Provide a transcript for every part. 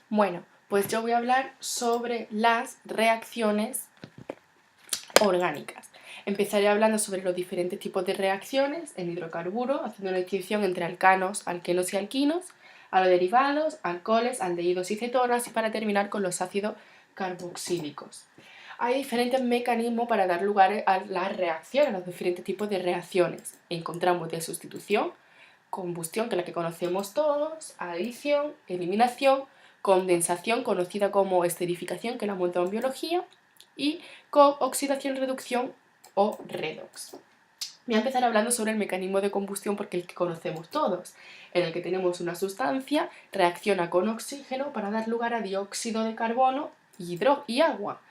Bueno, pues yo voy a hablar sobre las reacciones orgánicas. Empezaré hablando sobre los diferentes tipos de reacciones en hidrocarburos, haciendo una distinción entre alcanos, alquenos y alquinos, haloderivados, alcoholes, aldehídos y cetonas, y para terminar con los ácidos carboxílicos. Hay diferentes mecanismos para dar lugar a las reacciones, a los diferentes tipos de reacciones. Encontramos de sustitución, combustión, que es la que conocemos todos, adición, eliminación, condensación, conocida como esterificación, que la hemos dado en biología, y oxidación, reducción o redox. Voy a empezar hablando sobre el mecanismo de combustión porque es el que conocemos todos, en el que tenemos una sustancia, reacciona con oxígeno para dar lugar a dióxido de carbono y agua.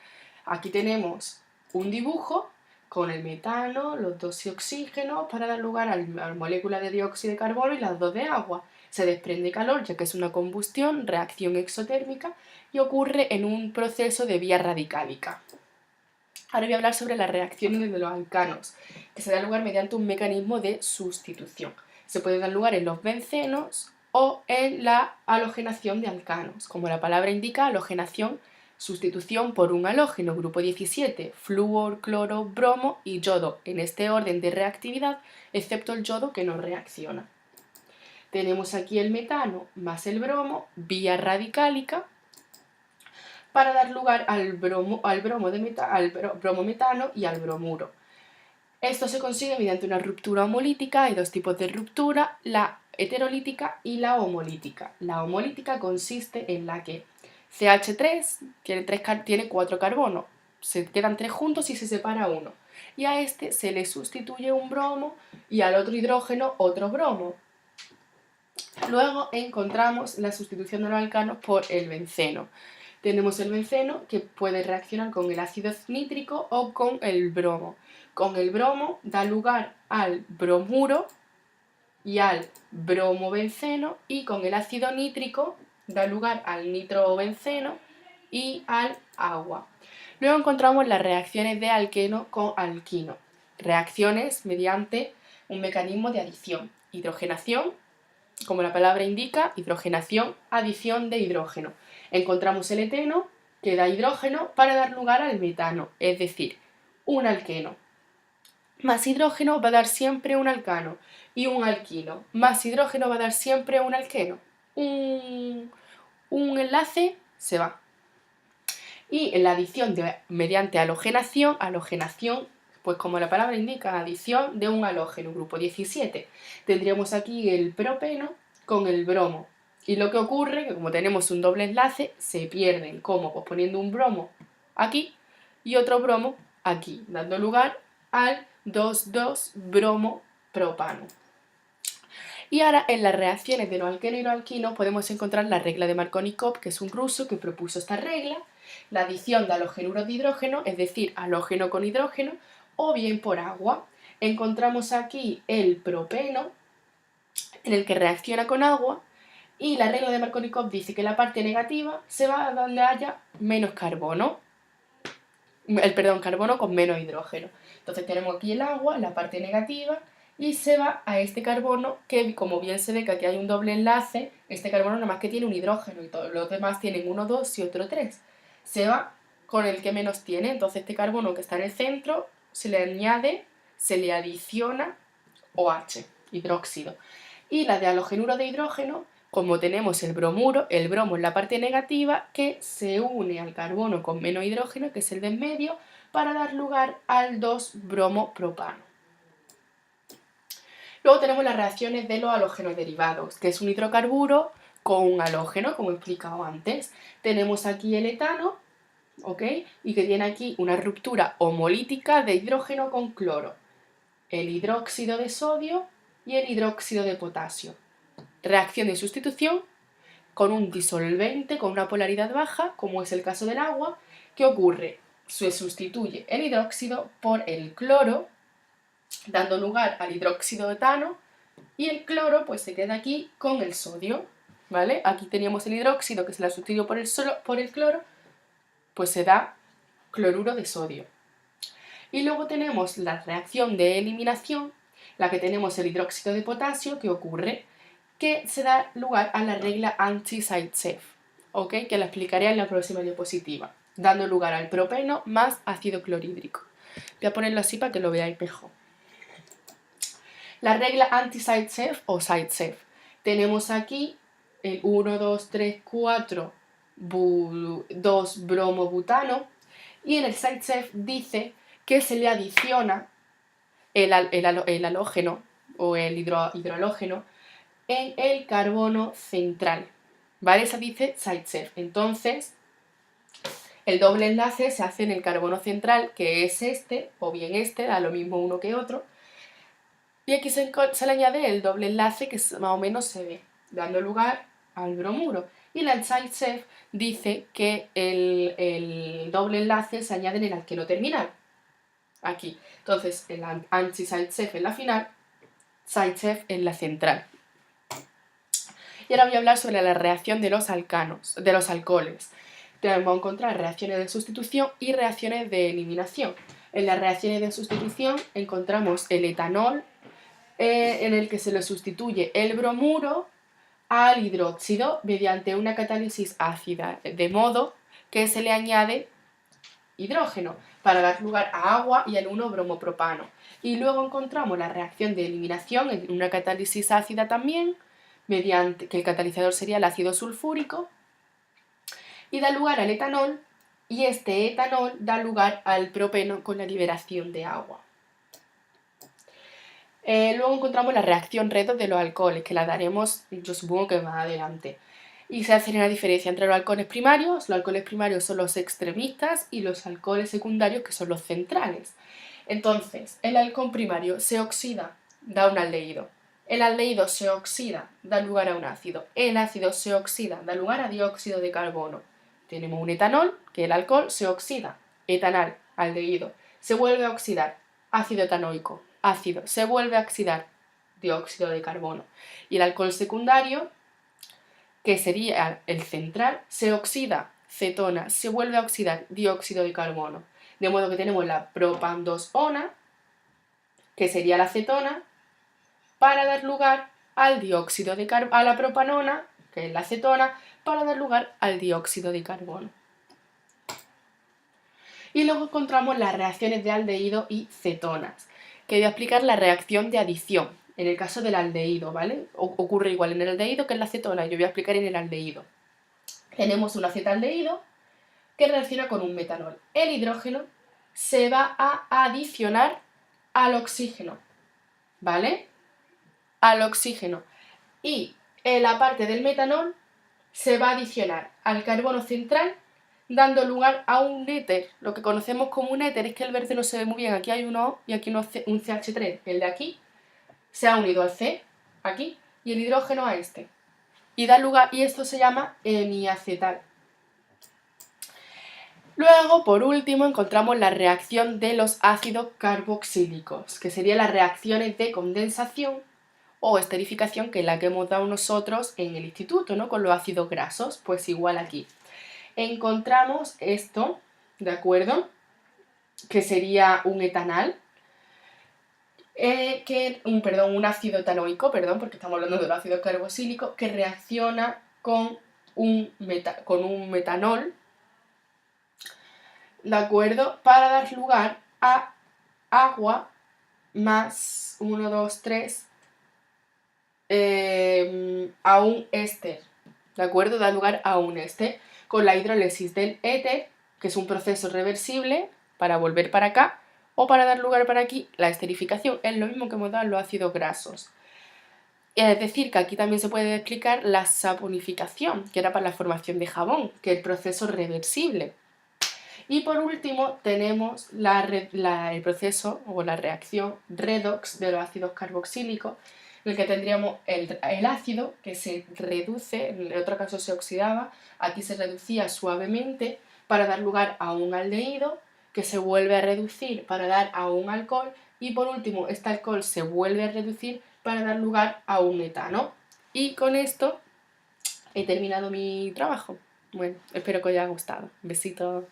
Aquí tenemos un dibujo con el metano, los dos oxígenos para dar lugar a la molécula de dióxido de carbono y las dos de agua. Se desprende calor ya que es una combustión, reacción exotérmica y ocurre en un proceso de vía radicálica. Ahora voy a hablar sobre las reacciones de los alcanos, que se da lugar mediante un mecanismo de sustitución. Se puede dar lugar en los bencenos o en la halogenación de alcanos. Como la palabra indica, halogenación, sustitución por un halógeno, grupo 17, flúor, cloro, bromo y yodo, en este orden de reactividad, excepto el yodo que no reacciona. Tenemos aquí el metano más el bromo, vía radicálica, para dar lugar al bromometano y al bromuro. Esto se consigue mediante una ruptura homolítica. Hay dos tipos de ruptura, la heterolítica y la homolítica. La homolítica consiste en la que CH3 tiene 4 carbonos, se quedan 3 juntos y se separa uno. Y a este se le sustituye un bromo y al otro hidrógeno otro bromo. Luego encontramos la sustitución de los alcanos por el benceno. Tenemos el benceno que puede reaccionar con el ácido nítrico o con el bromo. Con el bromo da lugar al bromuro y al bromobenceno, y con el ácido nítrico da lugar al nitrobenceno y al agua. Luego encontramos las reacciones de alqueno con alquino. Reacciones mediante un mecanismo de adición. Hidrogenación, como la palabra indica, hidrogenación, adición de hidrógeno. Encontramos el eteno, que da hidrógeno para dar lugar al metano, es decir, un alqueno. Más hidrógeno va a dar siempre un alcano, y un alquino más hidrógeno va a dar siempre un alqueno. Un enlace se va. Y en la adición mediante halogenación, pues como la palabra indica, adición de un halógeno, grupo 17. Tendríamos aquí el propeno con el bromo. Y lo que ocurre, que como tenemos un doble enlace, se pierden. ¿Cómo? Pues poniendo un bromo aquí y otro bromo aquí, dando lugar al 2,2-bromo-propano. Y ahora en las reacciones de los alquenos y los alquinos podemos encontrar la regla de Markovnikov, que es un ruso que propuso esta regla, la adición de halogenuros de hidrógeno, es decir, halógeno con hidrógeno, o bien por agua. Encontramos aquí el propeno, en el que reacciona con agua, y la regla de Markovnikov dice que la parte negativa se va a donde haya menos carbono, carbono con menos hidrógeno. Entonces tenemos aquí el agua, la parte negativa, y se va a este carbono que, como bien se ve que aquí hay un doble enlace, este carbono nada más que tiene un hidrógeno y todos los demás tienen 1, 2 y otro 3. Se va con el que menos tiene, entonces este carbono que está en el centro se le añade, se le adiciona OH, hidróxido. Y la de halogenuro de hidrógeno, como tenemos el bromo en la parte negativa, que se une al carbono con menos hidrógeno, que es el de en medio, para dar lugar al 2-bromo-propano. Luego tenemos las reacciones de los halógenos derivados, que es un hidrocarburo con un halógeno, como he explicado antes. Tenemos aquí el etano, ¿ok? Y que tiene aquí una ruptura homolítica de hidrógeno con cloro, el hidróxido de sodio y el hidróxido de potasio. Reacción de sustitución con un disolvente con una polaridad baja, como es el caso del agua. ¿Qué ocurre? Se sustituye el hidróxido por el cloro, dando lugar al hidróxido de etano, y el cloro pues se queda aquí con el sodio, ¿vale? Aquí teníamos el hidróxido que se la sustituyó por el cloro, pues se da cloruro de sodio. Y luego tenemos la reacción de eliminación, la que tenemos el hidróxido de potasio. ¿Qué ocurre? Que se da lugar a la regla Anti-Zaitsev. ¿ok? Que la explicaré en la próxima diapositiva, dando lugar al propeno más ácido clorhídrico. Voy a ponerlo así para que lo veáis mejor. La regla anti-Zaitsev o Zaitsev. Tenemos aquí el 1, 2, 3, 4, 2 bromobutano, y en el Zaitsev dice que se le adiciona el halógeno o el hidrohalógeno en el carbono central, ¿vale? Esa dice Zaitsev. Entonces, el doble enlace se hace en el carbono central, que es este, o bien este, da lo mismo uno que otro, y aquí se le añade el doble enlace que más o menos se ve, dando lugar al bromuro. Y la Zaitsev dice que el doble enlace se añade en el alqueno terminal, aquí. Entonces, el anti-Zaitsev en la final, Zaitsev en la central. Y ahora voy a hablar sobre la reacción de los alcoholes. Vamos a encontrar reacciones de sustitución y reacciones de eliminación. En las reacciones de sustitución encontramos el etanol, en el que se le sustituye el bromuro al hidróxido mediante una catálisis ácida, de modo que se le añade hidrógeno para dar lugar a agua y al 1-bromopropano. Y luego encontramos la reacción de eliminación en una catálisis ácida también, mediante que el catalizador sería el ácido sulfúrico, y da lugar al etanol, y este etanol da lugar al propeno con la liberación de agua. Luego encontramos la reacción redox de los alcoholes, que la daremos, yo supongo que más adelante. Y se hace una diferencia entre los alcoholes primarios. Los alcoholes primarios son los extremistas y los alcoholes secundarios, que son los centrales. Entonces, el alcohol primario se oxida, da un aldehído. El aldehído se oxida, da lugar a un ácido. El ácido se oxida, da lugar a dióxido de carbono. Tenemos un etanol, que el alcohol se oxida, etanal, aldehído. Se vuelve a oxidar, ácido etanoico, ácido, se vuelve a oxidar, dióxido de carbono. Y el alcohol secundario, que sería el central, se oxida, cetona, se vuelve a oxidar, dióxido de carbono. De modo que tenemos la propan-2-ona, que sería la cetona, para dar lugar al dióxido de carbono, a la propanona, que es la cetona, para dar lugar al dióxido de carbono. Y luego encontramos las reacciones de aldehído y cetonas, que voy a explicar la reacción de adición, en el caso del aldehído, ¿vale? Ocurre igual en el aldehído que en la cetona, yo voy a explicar en el aldehído. Tenemos un acetaldehído que reacciona con un metanol. El hidrógeno se va a adicionar al oxígeno, ¿vale? Al oxígeno. Y en la parte del metanol se va a adicionar al carbono central, dando lugar a un éter. Lo que conocemos como un éter es que el verde no se ve muy bien. Aquí hay un O y aquí un CH3. El de aquí se ha unido al C, aquí, y el hidrógeno a este. Y da lugar, y esto se llama hemiacetal. Luego, por último, encontramos la reacción de los ácidos carboxílicos, que serían las reacciones de condensación o esterificación, que es la que hemos dado nosotros en el instituto, ¿no? Con los ácidos grasos, pues igual aquí. Encontramos esto, ¿de acuerdo? Que sería un etanal, un ácido etanoico, porque estamos hablando del ácido carboxílico, que reacciona con un metanol, ¿de acuerdo? Para dar lugar a agua más 1, 2, 3, a un éster, ¿de acuerdo? Da lugar a un éster con la hidrólisis del éter, que es un proceso reversible para volver para acá, o para dar lugar para aquí, la esterificación. Es lo mismo que hemos dado en los ácidos grasos. Es decir, que aquí también se puede explicar la saponificación, que era para la formación de jabón, que es el proceso reversible. Y por último tenemos el proceso o la reacción redox de los ácidos carboxílicos, en el que tendríamos el ácido que se reduce, en el otro caso se oxidaba, aquí se reducía suavemente para dar lugar a un aldehído, que se vuelve a reducir para dar a un alcohol, y por último este alcohol se vuelve a reducir para dar lugar a un etano. Y con esto he terminado mi trabajo. Bueno, espero que os haya gustado. Besitos.